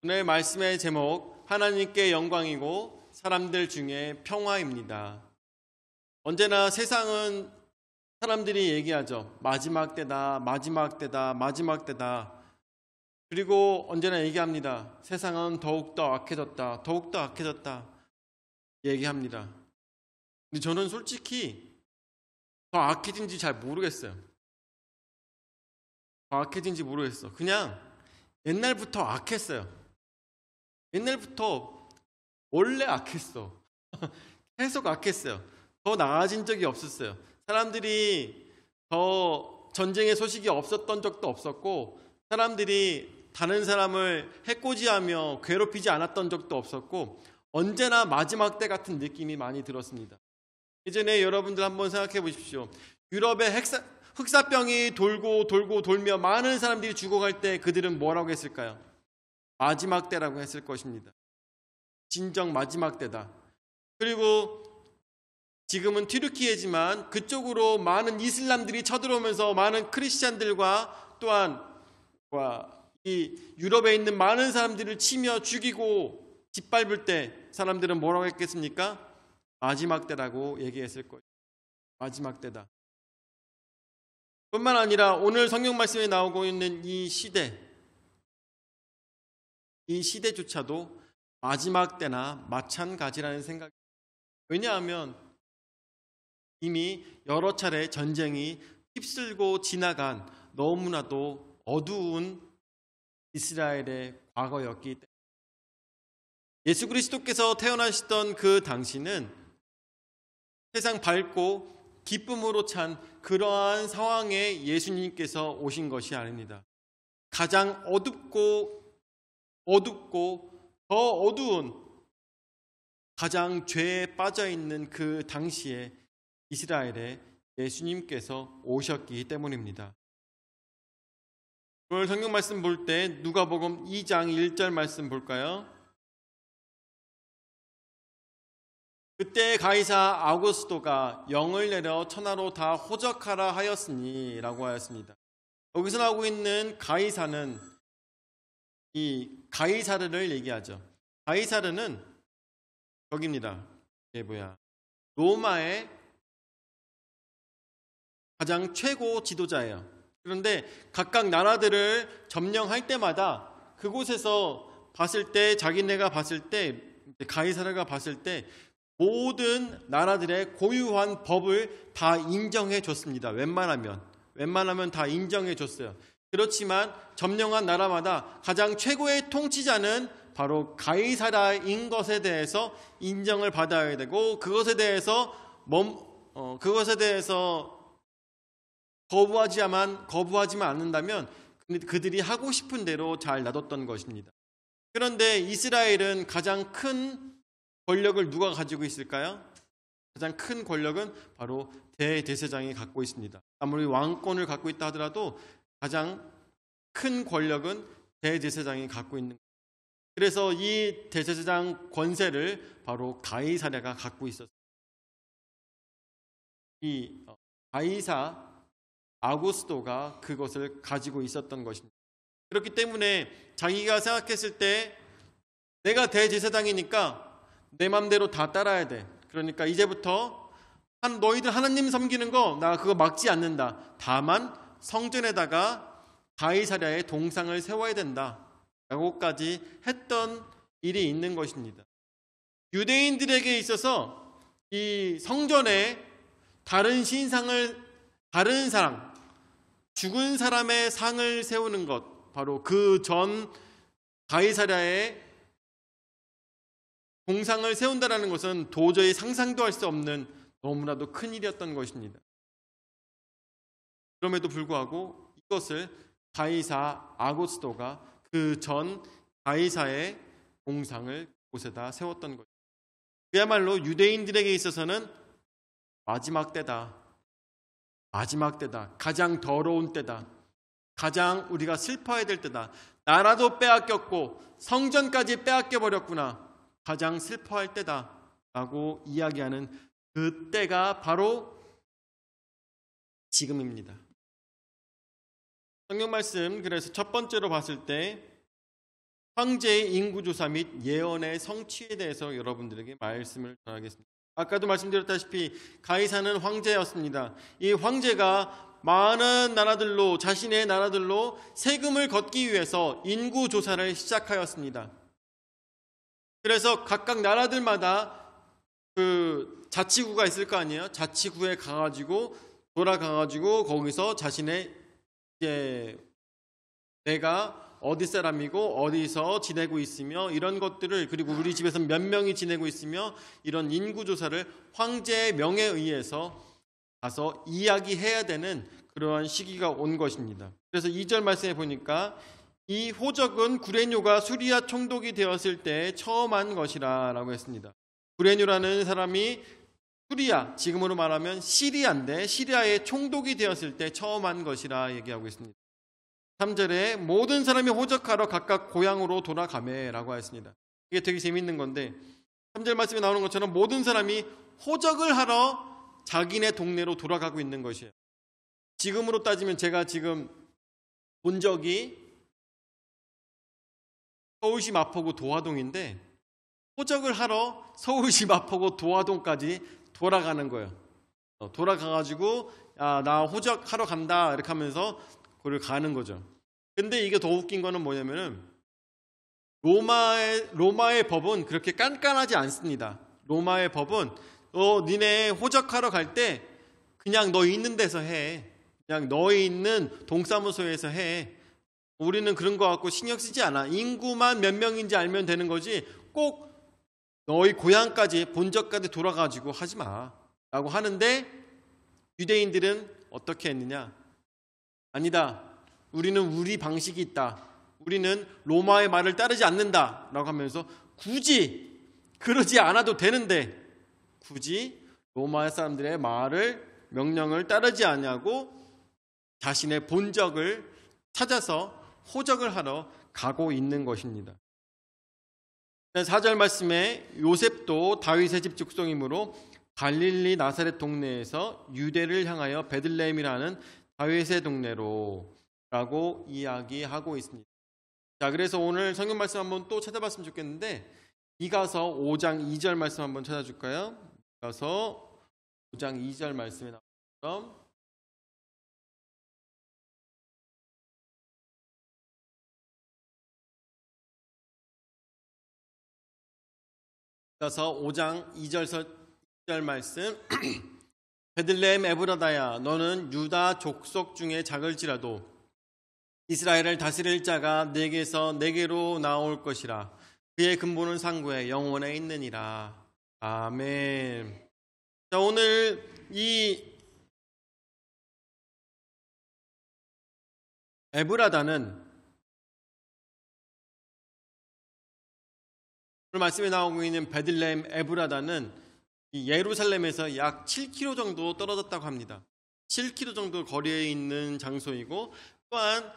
오늘 말씀의 제목, 하나님께 영광이고 사람들 중에 평화입니다. 언제나 세상은 사람들이 얘기하죠. 마지막 때다, 마지막 때다, 마지막 때다. 그리고 언제나 얘기합니다. 세상은 더욱더 악해졌다, 더욱더 악해졌다 얘기합니다. 근데 저는 솔직히 더 악해진지 잘 모르겠어요. 더 악해진지 모르겠어. 그냥 옛날부터 악했어요. 옛날부터 원래 악했어. 계속 악했어요. 더 나아진 적이 없었어요. 사람들이 더 전쟁의 소식이 없었던 적도 없었고, 사람들이 다른 사람을 해코지하며 괴롭히지 않았던 적도 없었고, 언제나 마지막 때 같은 느낌이 많이 들었습니다. 예전에 여러분들 한번 생각해 보십시오. 유럽에 흑사병이 돌며 많은 사람들이 죽어갈 때 그들은 뭐라고 했을까요? 마지막 때라고 했을 것입니다. 진정 마지막 때다. 그리고 지금은 튀르키예지만 그쪽으로 많은 이슬람들이 쳐들어오면서 많은 크리스찬들과 또한 이 유럽에 있는 많은 사람들을 치며 죽이고 짓밟을 때 사람들은 뭐라고 했겠습니까? 마지막 때라고 얘기했을 거예요. 마지막 때다. 뿐만 아니라 오늘 성경 말씀에 나오고 있는 이 시대조차도 마지막 때나 마찬가지라는 생각이. 왜냐하면 이미 여러 차례 전쟁이 휩쓸고 지나간 너무나도 어두운 이스라엘의 과거였기 때문에. 예수 그리스도께서 태어나시던 그 당시는 세상 밝고 기쁨으로 찬 그러한 상황에 예수님께서 오신 것이 아닙니다. 가장 어둡고 더 어두운, 가장 죄에 빠져있는 그 당시에 이스라엘에 예수님께서 오셨기 때문입니다. 오늘 성경 말씀 볼 때 누가복음 2장 1절 말씀 볼까요? 그때 가이사 아구스도가 영을 내려 천하로 다 호적하라 하였으니 라고 하였습니다. 여기서 나오고 있는 가이사는 이 가이사르를 얘기하죠. 가이사르는 여기입니다. 이게 로마의 가장 최고 지도자예요. 그런데 각각 나라들을 점령할 때마다 그곳에서 봤을 때, 자기네가 봤을 때, 가이사르가 봤을 때 모든 나라들의 고유한 법을 다 인정해 줬습니다. 웬만하면 다 인정해 줬어요. 그렇지만 점령한 나라마다 가장 최고의 통치자는 바로 가이사라인 것에 대해서 인정을 받아야 되고, 그것에 대해서 거부하지만 않는다면 그들이 하고 싶은 대로 잘 놔뒀던 것입니다. 그런데 이스라엘은 가장 큰 권력을 누가 가지고 있을까요? 가장 큰 권력은 바로 대제사장이 갖고 있습니다. 아무리 왕권을 갖고 있다 하더라도 가장 큰 권력은 대제사장이 갖고 있는 거예요. 그래서 이 대제사장 권세를 바로 가이사랴가 갖고 있었어요. 이 가이사 아구스도가 그것을 가지고 있었던 것입니다. 그렇기 때문에 자기가 생각했을 때 내가 대제사장이니까 내 맘대로 다 따라야 돼. 그러니까 이제부터 너희들 하나님 섬기는 거 나 그거 막지 않는다. 다만 성전에다가 가이사랴의 동상을 세워야 된다 라고까지 했던 일이 있는 것입니다. 유대인들에게 있어서 이 성전에 다른 사람, 죽은 사람의 상을 세우는 것, 바로 그 전 가이사랴의 동상을 세운다는 것은 도저히 상상도 할 수 없는 너무나도 큰 일이었던 것입니다. 그럼에도 불구하고 이것을 가이사 아구스도가 그 전 가이사의 동상을 곳에다 세웠던 것입니다. 그야말로 유대인들에게 있어서는 마지막 때다. 가장 더러운 때다. 가장 우리가 슬퍼해야 될 때다. 나라도 빼앗겼고 성전까지 빼앗겨버렸구나. 가장 슬퍼할 때다 라고 이야기하는 그 때가 바로 지금입니다. 성경 말씀, 그래서 첫 번째로 봤을 때 황제의 인구조사 및 예언의 성취에 대해서 여러분들에게 말씀을 전하겠습니다. 아까도 말씀드렸다시피 가이사는 황제였습니다. 이 황제가 많은 나라들로, 자신의 나라들로 세금을 걷기 위해서 인구조사를 시작하였습니다. 그래서 각각 나라들마다 그 자치구가 있을 거 아니에요. 자치구에 돌아가가지고 거기서 자신의 이제 내가 어디 사람이고 어디서 지내고 있으며 이런 것들을, 그리고 우리 집에서 몇 명이 지내고 있으며 이런 인구조사를 황제의 명에 의해서 가서 이야기해야 되는 그러한 시기가 온 것입니다. 그래서 2절 말씀에 보니까 이 호적은 구레뇨가 수리아 총독이 되었을 때 처음 한 것이라 라고 했습니다. 구레뇨라는 사람이 수리아, 지금으로 말하면 시리아인데 시리아의 총독이 되었을 때 처음 한 것이라 얘기하고 있습니다. 3절에 모든 사람이 호적하러 각각 고향으로 돌아가매 라고 했습니다. 이게 되게 재밌는 건데 3절 말씀에 나오는 것처럼 모든 사람이 호적을 하러 자기네 동네로 돌아가고 있는 것이에요. 지금으로 따지면 제가 지금 본 적이 서울시 마포구 도화동인데 호적을 하러 서울시 마포구 도화동까지 돌아가는 거예요. 돌아가가지고 나 호적하러 간다 이렇게 하면서 그걸 가는 거죠. 근데 이게 더 웃긴 거는 뭐냐면은 로마의 법은 그렇게 깐깐하지 않습니다. 로마의 법은 니네 호적하러 갈 때 그냥 너 있는 데서 해. 그냥 너희 있는 동사무소에서 해. 우리는 그런 거 갖고 신경 쓰지 않아. 인구만 몇 명인지 알면 되는 거지 꼭 너희 고향까지 본적까지 돌아가지고 하지 마 라고 하는데 유대인들은 어떻게 했느냐? 아니다. 우리는 우리 방식이 있다. 우리는 로마의 말을 따르지 않는다 라고 하면서 굳이 그러지 않아도 되는데 굳이 로마 사람들의 명령을 따르지 않냐고 자신의 본적을 찾아서 호적을 하러 가고 있는 것입니다. 4절 말씀에 요셉도 다윗의 집 족속이므로 갈릴리 나사렛 동네에서 유대를 향하여 베들레헴이라는 다윗의 동네로 라고 이야기하고 있습니다. 자, 그래서 오늘 성경 말씀 한번 또 찾아봤으면 좋겠는데 이가서 5장 2절 말씀 한번 찾아줄까요? 이가서 5장 2절 말씀에 나온 것처럼 이가서 5장 2절 말씀 베들레헴 에브라다야 너는 유다 족속 중에 작을지라도 이스라엘을 다스릴 자가 내게서 내게로 나올 것이라 그의 근본은 상고에 영원에 있느니라. 아멘. 자, 오늘 이 에브라다는 오늘 말씀에 나오고 있는 베들레헴 에브라다는 예루살렘에서 약 7km 정도 떨어졌다고 합니다. 7km 정도 거리에 있는 장소이고 또한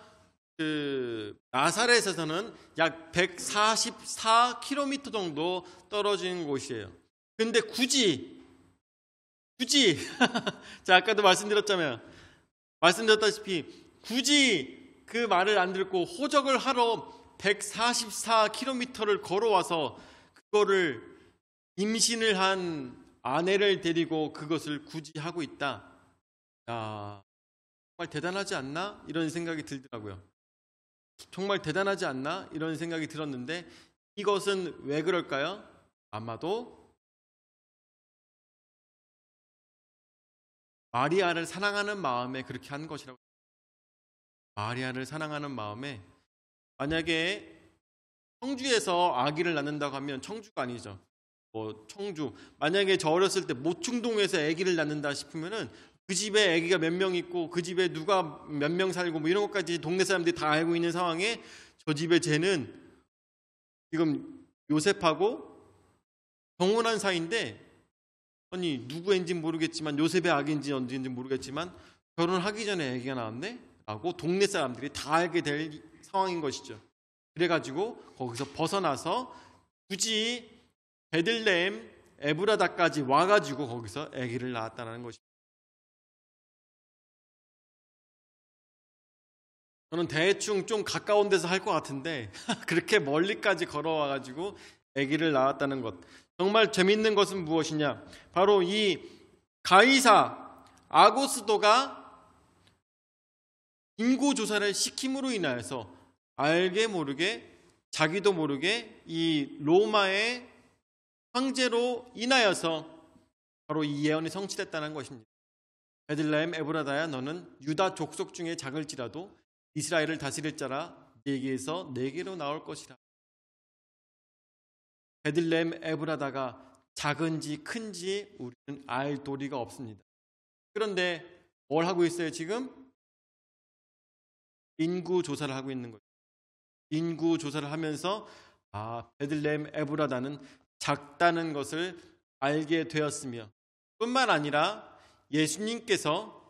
나사렛에서는 약 144km 정도 떨어진 곳이에요. 근데 굳이 자, 아까도 말씀드렸다시피 굳이 그 말을 안 듣고 호적을 하러 144km를 걸어와서 그거를 임신을 한 아내를 데리고 그것을 굳이 하고 있다. 야, 정말 대단하지 않나? 이런 생각이 들더라고요. 정말 대단하지 않나? 이런 생각이 들었는데 이것은 왜 그럴까요? 아마도 마리아를 사랑하는 마음에 그렇게 한 것이라고. 마리아를 사랑하는 마음에 만약에 청주에서 아기를 낳는다고 하면 청주가 아니죠. 청주. 만약에 저 어렸을 때 모충동에서 아기를 낳는다 싶으면은 그 집에 아기가 몇 명 있고 그 집에 누가 몇 명 살고 뭐 이런 것까지 동네 사람들이 다 알고 있는 상황에 저 집에 쟤는 지금 요셉하고 정혼한 사이인데 아니 누구인지 모르겠지만 요셉의 아기인지 언제인지 모르겠지만 결혼하기 전에 아기가 나왔네? 라고 동네 사람들이 다 알게 될 상황인 것이죠. 그래가지고 거기서 벗어나서 굳이 베들레헴 에브라다까지 와가지고 거기서 아기를 낳았다는 것입니다. 저는 대충 좀 가까운 데서 할 것 같은데 그렇게 멀리까지 걸어와가지고 아기를 낳았다는 것. 정말 재밌는 것은 무엇이냐? 바로 이 가이사 아고스도가 인구 조사를 시킴으로 인하여서 알게 모르게 자기도 모르게 이 로마의 황제로 인하여서 바로 이 예언이 성취됐다는 것입니다. 베들레헴 에브라다야, 너는 유다 족속 중에 작을지라도 이스라엘을 다스릴 자라 네게에서 네게로 나올 것이라. 베들레헴 에브라다가 작은지 큰지 우리는 알 도리가 없습니다. 그런데 뭘 하고 있어요 지금? 인구 조사를 하고 있는 거예요. 인구 조사를 하면서 베들레헴 에브라다는 작다는 것을 알게 되었으며, 뿐만 아니라 예수님께서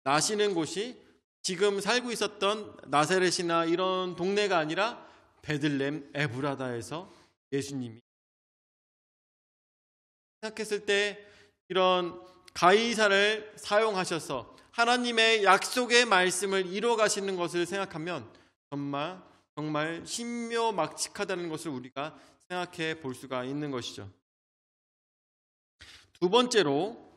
나시는 곳이 지금 살고 있었던 나사렛이나 이런 동네가 아니라 베들레헴 에브라다에서 예수님이 생각했을 때 이런 가이사를 사용하셔서 하나님의 약속의 말씀을 이루어 가시는 것을 생각하면 정말 신묘막측하다는 것을 우리가 생각해 볼 수가 있는 것이죠. 두 번째로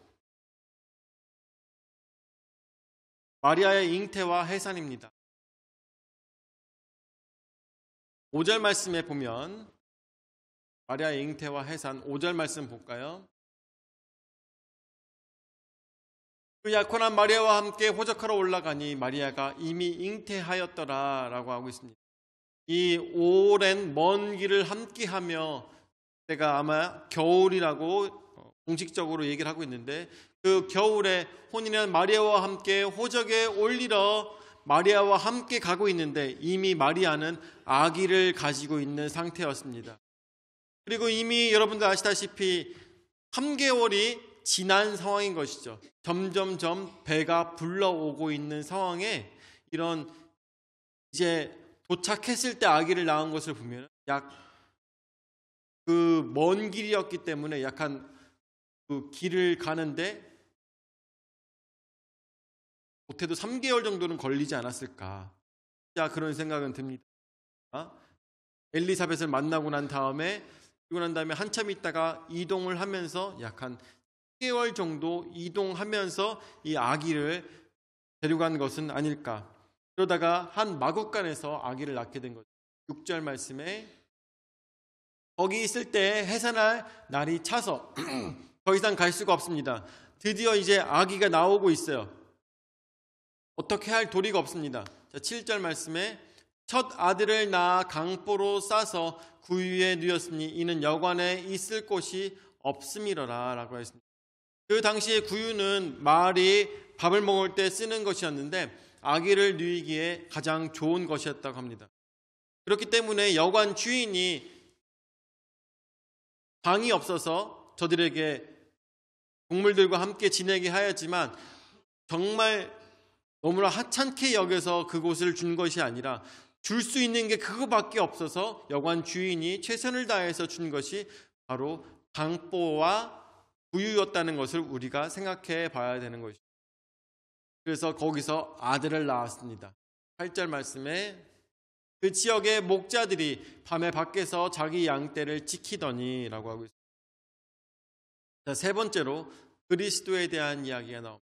마리아의 잉태와 해산입니다. 5절 말씀에 보면 마리아의 잉태와 해산, 5절 말씀 볼까요? 그 약혼한 마리아와 함께 호적하러 올라가니 마리아가 이미 잉태하였더라 라고 하고 있습니다. 이 오랜 먼 길을 함께하며, 제가 아마 겨울이라고 공식적으로 얘기를 하고 있는데, 그 겨울에 혼인한 마리아와 함께 호적에 올리러 마리아와 함께 가고 있는데 이미 마리아는 아기를 가지고 있는 상태였습니다. 그리고 이미 여러분들 아시다시피 3개월이 지난 상황인 것이죠. 점점점 배가 불러오고 있는 상황에 이런 이제 도착했을 때 아기를 낳은 것을 보면 약 그 먼 길이었기 때문에 약간 그 길을 가는데 못해도 3개월 정도는 걸리지 않았을까. 자, 그런 생각은 듭니다. 엘리사벳을 만나고 난 다음에 한참 있다가 이동을 하면서 약 한 10개월 정도 이동하면서 이 아기를 데려간 것은 아닐까. 그러다가 한 마국간에서 아기를 낳게 된 거죠. 6절 말씀에 거기 있을 때 해산할 날이 차서 더 이상 갈 수가 없습니다. 드디어 이제 아기가 나오고 있어요. 어떻게 할 도리가 없습니다. 자, 7절 말씀에 첫 아들을 낳아 강보로 싸서 구유에 누였으니 이는 여관에 있을 곳이 없음이러라 라고 했습니다. 그 당시에 구유는 말이 밥을 먹을 때 쓰는 것이었는데 아기를 누이기에 가장 좋은 것이었다고 합니다. 그렇기 때문에 여관 주인이 방이 없어서 저들에게 동물들과 함께 지내게 하였지만 정말 너무나 하찮게 여겨서 그곳을 준 것이 아니라 줄 수 있는 게 그거밖에 없어서 여관 주인이 최선을 다해서 준 것이 바로 강보와 구유였다는 것을 우리가 생각해 봐야 되는 것이죠. 그래서 거기서 아들을 낳았습니다. 8절 말씀에 그 지역의 목자들이 밤에 밖에서 자기 양떼를 지키더니 라고 하고 있습니다. 자, 세 번째로 그리스도에 대한 이야기가 나옵니다.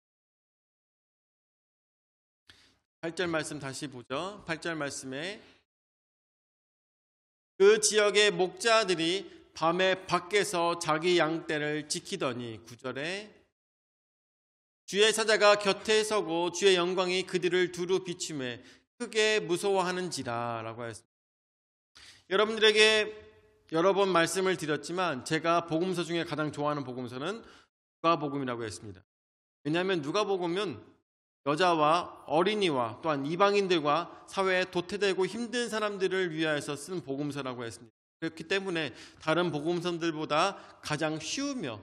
8절 말씀 다시 보죠. 8절 말씀에 그 지역의 목자들이 밤에 밖에서 자기 양떼를 지키더니, 9절에 주의 사자가 곁에 서고 주의 영광이 그들을 두루 비추매 크게 무서워하는지라 라고 하였습니다. 여러분들에게 여러 번 말씀을 드렸지만 제가 복음서 중에 가장 좋아하는 복음서는 누가복음이라고 했습니다. 왜냐하면 누가복음은 여자와 어린이와 또한 이방인들과 사회에 도태되고 힘든 사람들을 위하여서 쓴 복음서라고 했습니다. 그렇기 때문에 다른 복음서들보다 가장 쉬우며,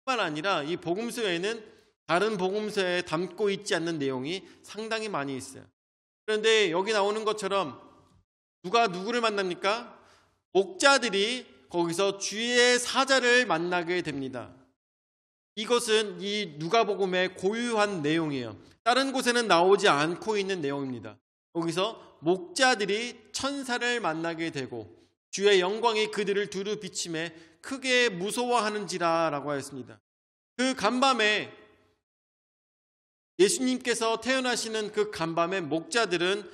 뿐만 아니라 이 복음서에는 다른 복음서에 담고 있지 않는 내용이 상당히 많이 있어요. 그런데 여기 나오는 것처럼 누가 누구를 만납니까? 목자들이 거기서 주의 사자를 만나게 됩니다. 이것은 이 누가복음의 고유한 내용이에요. 다른 곳에는 나오지 않고 있는 내용입니다. 거기서 목자들이 천사를 만나게 되고 주의 영광이 그들을 두루 비침에 크게 무서워하는지라 라고 하였습니다. 그 간밤에 예수님께서 태어나시는 그 간밤에 목자들은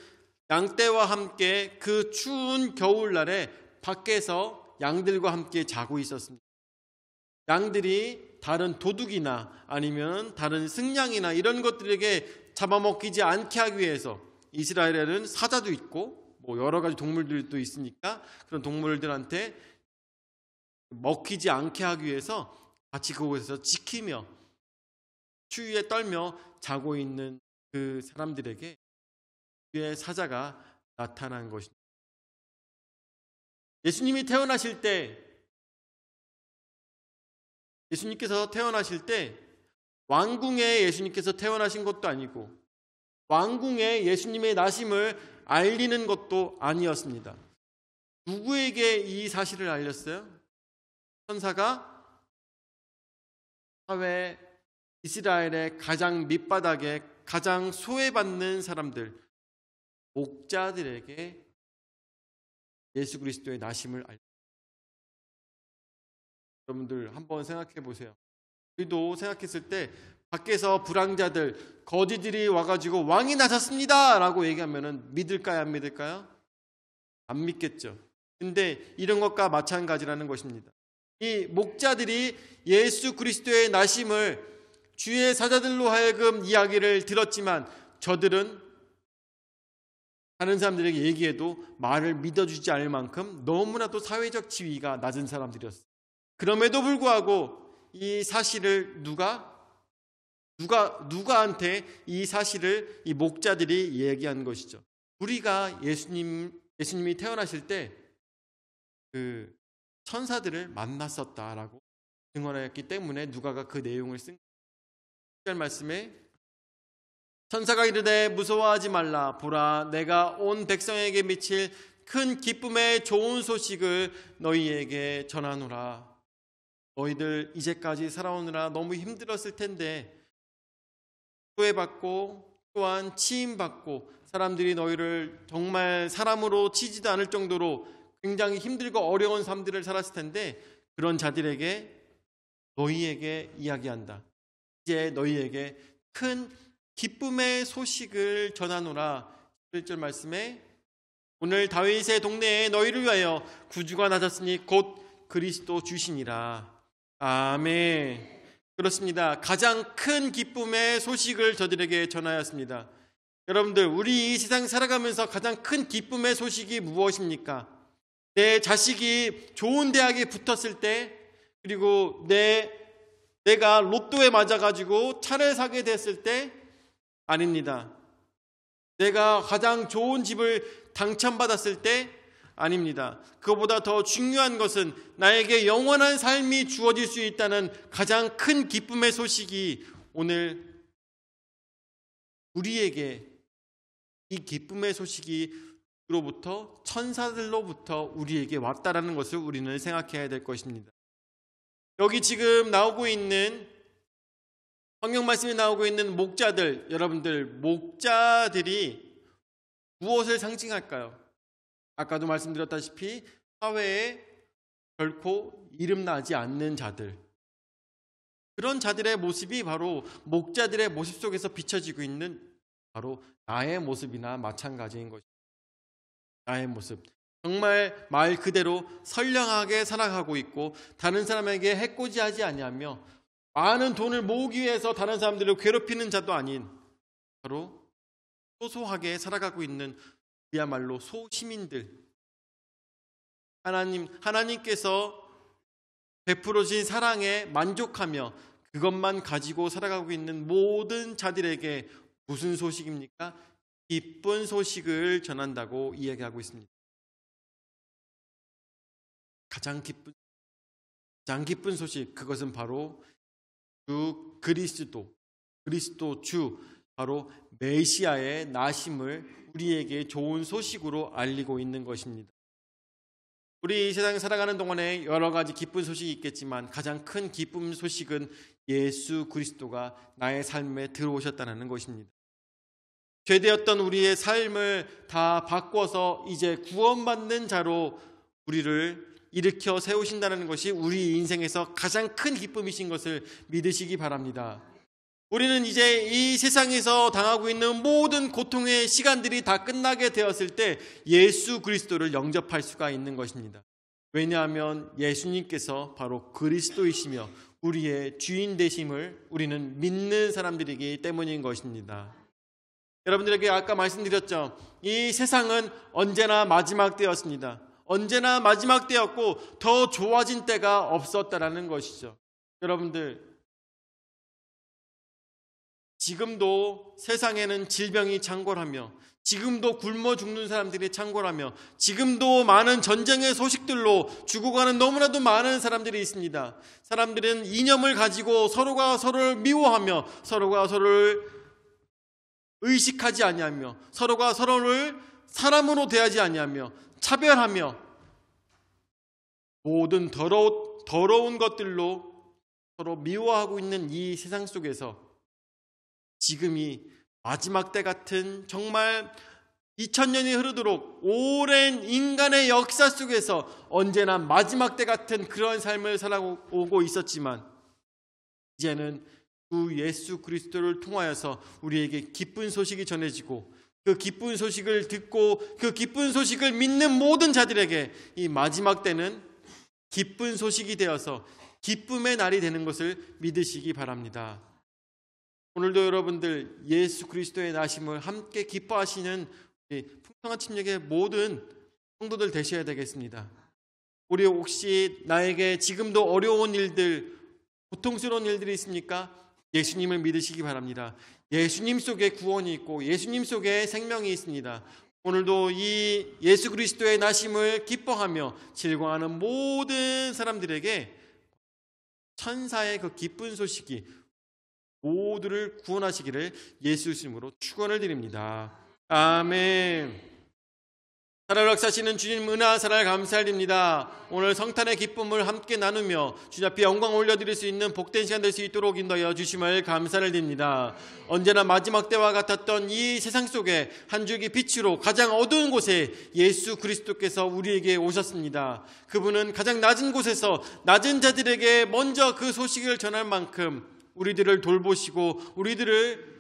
양떼와 함께 그 추운 겨울날에 밖에서 양들과 함께 자고 있었습니다. 양들이 다른 도둑이나 아니면 다른 승냥이나 이런 것들에게 잡아먹히지 않게 하기 위해서 이스라엘에는 사자도 있고 뭐 여러 가지 동물들도 있으니까 그런 동물들한테 먹히지 않게 하기 위해서 같이 그곳에서 지키며 추위에 떨며 자고 있는 그 사람들에게 주의 사자가 나타난 것입니다. 예수님께서 태어나실 때 왕궁에 예수님께서 태어나신 것도 아니고 왕궁에 예수님의 나심을 알리는 것도 아니었습니다. 누구에게 이 사실을 알렸어요? 천사가 사회 이스라엘의 가장 밑바닥에 가장 소외받는 사람들, 목자들에게 예수 그리스도의 나심을 알렸습니다. 여러분들 한번 생각해 보세요. 우리도 생각했을 때 밖에서 불황자들, 거지들이 와가지고 왕이 나셨습니다 라고 얘기하면 믿을까요? 안 믿을까요? 안 믿겠죠. 근데 이런 것과 마찬가지라는 것입니다. 이 목자들이 예수 그리스도의 나심을 주의 사자들로 하여금 이야기를 들었지만 저들은 다른 사람들에게 얘기해도 말을 믿어주지 않을 만큼 너무나도 사회적 지위가 낮은 사람들이었어요. 그럼에도 불구하고 이 사실을 누가한테 이 사실을 이 목자들이 얘기한 것이죠. 우리가 예수님이 태어나실 때 그 천사들을 만났었다라고 증언하였기 때문에 누가가 그 내용을 쓴 1절 말씀에 천사가 이르되 무서워하지 말라 보라 내가 온 백성에게 미칠 큰 기쁨의 좋은 소식을 너희에게 전하노라. 너희들 이제까지 살아오느라 너무 힘들었을 텐데 소외받고 또한 치임받고 사람들이 너희를 정말 사람으로 치지도 않을 정도로 굉장히 힘들고 어려운 삶들을 살았을 텐데 그런 자들에게 너희에게 이야기한다. 이제 너희에게 큰 기쁨의 소식을 전하노라. 1절 말씀에 오늘 다윗의 동네에 너희를 위하여 구주가 나셨으니 곧 그리스도 주시니라. 아멘. 그렇습니다. 가장 큰 기쁨의 소식을 저들에게 전하였습니다. 여러분들, 우리 이 세상 살아가면서 가장 큰 기쁨의 소식이 무엇입니까? 내 자식이 좋은 대학에 붙었을 때, 그리고 내가 로또에 맞아가지고 차를 사게 됐을 때 아닙니다. 내가 가장 좋은 집을 당첨받았을 때 아닙니다. 그것보다 더 중요한 것은 나에게 영원한 삶이 주어질 수 있다는 가장 큰 기쁨의 소식이 오늘 우리에게 이 기쁨의 소식이 로부터 천사들로부터 우리에게 왔다라는 것을 우리는 생각해야 될 것입니다. 여기 지금 나오고 있는 성경 말씀에 나오고 있는 목자들, 여러분들 목자들이 무엇을 상징할까요? 아까도 말씀드렸다시피 사회에 결코 이름나지 않는 자들, 그런 자들의 모습이 바로 목자들의 모습 속에서 비춰지고 있는 바로 나의 모습이나 마찬가지인 것입니다. 나의 모습, 정말 말 그대로 선량하게 살아가고 있고 다른 사람에게 해코지하지 아니하며 많은 돈을 모으기 위해서 다른 사람들을 괴롭히는 자도 아닌 바로 소소하게 살아가고 있는 그야말로 소시민들, 하나님께서 베풀어 주신 사랑에 만족하며 그것만 가지고 살아가고 있는 모든 자들에게 무슨 소식입니까? 기쁜 소식을 전한다고 이야기하고 있습니다. 가장 기쁜 소식, 그것은 바로 주 그리스도 주, 바로 메시아의 나심을 우리에게 좋은 소식으로 알리고 있는 것입니다. 우리 이 세상에 살아가는 동안에 여러 가지 기쁜 소식이 있겠지만 가장 큰 기쁜 소식은 예수 그리스도가 나의 삶에 들어오셨다는 것입니다. 죄되었던 우리의 삶을 다 바꿔서 이제 구원받는 자로 우리를 일으켜 세우신다는 것이 우리 인생에서 가장 큰 기쁨이신 것을 믿으시기 바랍니다. 우리는 이제 이 세상에서 당하고 있는 모든 고통의 시간들이 다 끝나게 되었을 때 예수 그리스도를 영접할 수가 있는 것입니다. 왜냐하면 예수님께서 바로 그리스도이시며 우리의 주인 되심을 우리는 믿는 사람들이기 때문인 것입니다. 여러분들에게 아까 말씀드렸죠. 이 세상은 언제나 마지막 때였습니다. 언제나 마지막 때였고 더 좋아진 때가 없었다라는 것이죠. 여러분들, 지금도 세상에는 질병이 창궐하며 지금도 굶어 죽는 사람들이 창궐하며 지금도 많은 전쟁의 소식들로 죽어가는 너무나도 많은 사람들이 있습니다. 사람들은 이념을 가지고 서로가 서로를 미워하며 서로가 서로를 의식하지 아니하며 서로가 서로를 사람으로 대하지 아니하며 차별하며 모든 더러운 것들로 서로 미워하고 있는 이 세상 속에서 지금이 마지막 때 같은 정말 2000년이 흐르도록 오랜 인간의 역사 속에서 언제나 마지막 때 같은 그런 삶을 살아오고 있었지만 이제는 그 예수 그리스도를 통하여서 우리에게 기쁜 소식이 전해지고 그 기쁜 소식을 듣고 그 기쁜 소식을 믿는 모든 자들에게 이 마지막 때는 기쁜 소식이 되어서 기쁨의 날이 되는 것을 믿으시기 바랍니다. 오늘도 여러분들 예수 그리스도의 나심을 함께 기뻐하시는 풍성한 침략의 모든 성도들 되셔야 되겠습니다. 우리 혹시 나에게 지금도 어려운 일들, 고통스러운 일들이 있습니까? 예수님을 믿으시기 바랍니다. 예수님 속에 구원이 있고 예수님 속에 생명이 있습니다. 오늘도 이 예수 그리스도의 나심을 기뻐하며 즐거워하는 모든 사람들에게 천사의 그 기쁜 소식이 모두를 구원하시기를 예수 이름으로 축원을 드립니다. 아멘. 살아락 사시는 주님 은하 사랑 감사드립니다. 오늘 성탄의 기쁨을 함께 나누며 주님 앞에 영광 올려드릴 수 있는 복된 시간 될 수 있도록 인도하여 주심을 감사를 드립니다. 언제나 마지막 때와 같았던 이 세상 속에 한 줄기 빛으로 가장 어두운 곳에 예수 그리스도께서 우리에게 오셨습니다. 그분은 가장 낮은 곳에서 낮은 자들에게 먼저 그 소식을 전할 만큼 우리들을 돌보시고 우리들을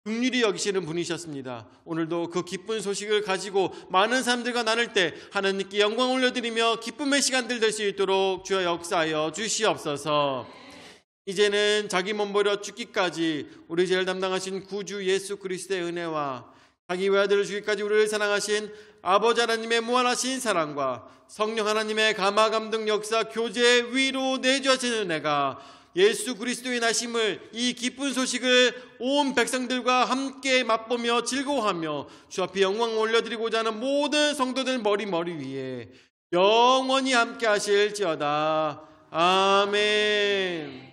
긍휼히 여기시는 분이셨습니다. 오늘도 그 기쁜 소식을 가지고 많은 사람들과 나눌 때 하나님께 영광 올려드리며 기쁨의 시간들 될 수 있도록 주여 역사하여 주시옵소서. 이제는 자기 몸 버려 죽기까지 우리 죄를 담당하신 구주 예수 그리스도의 은혜와 자기 외아들을 주기까지 우리를 사랑하신 아버지 하나님의 무한하신 사랑과 성령 하나님의 감화 감동 역사 교제 위로 내주하시는 은혜가 예수 그리스도의 나심을 이 기쁜 소식을 온 백성들과 함께 맛보며 즐거워하며 주 앞에 영광 올려드리고자 하는 모든 성도들 머리 위에 영원히 함께 하실지어다. 아멘.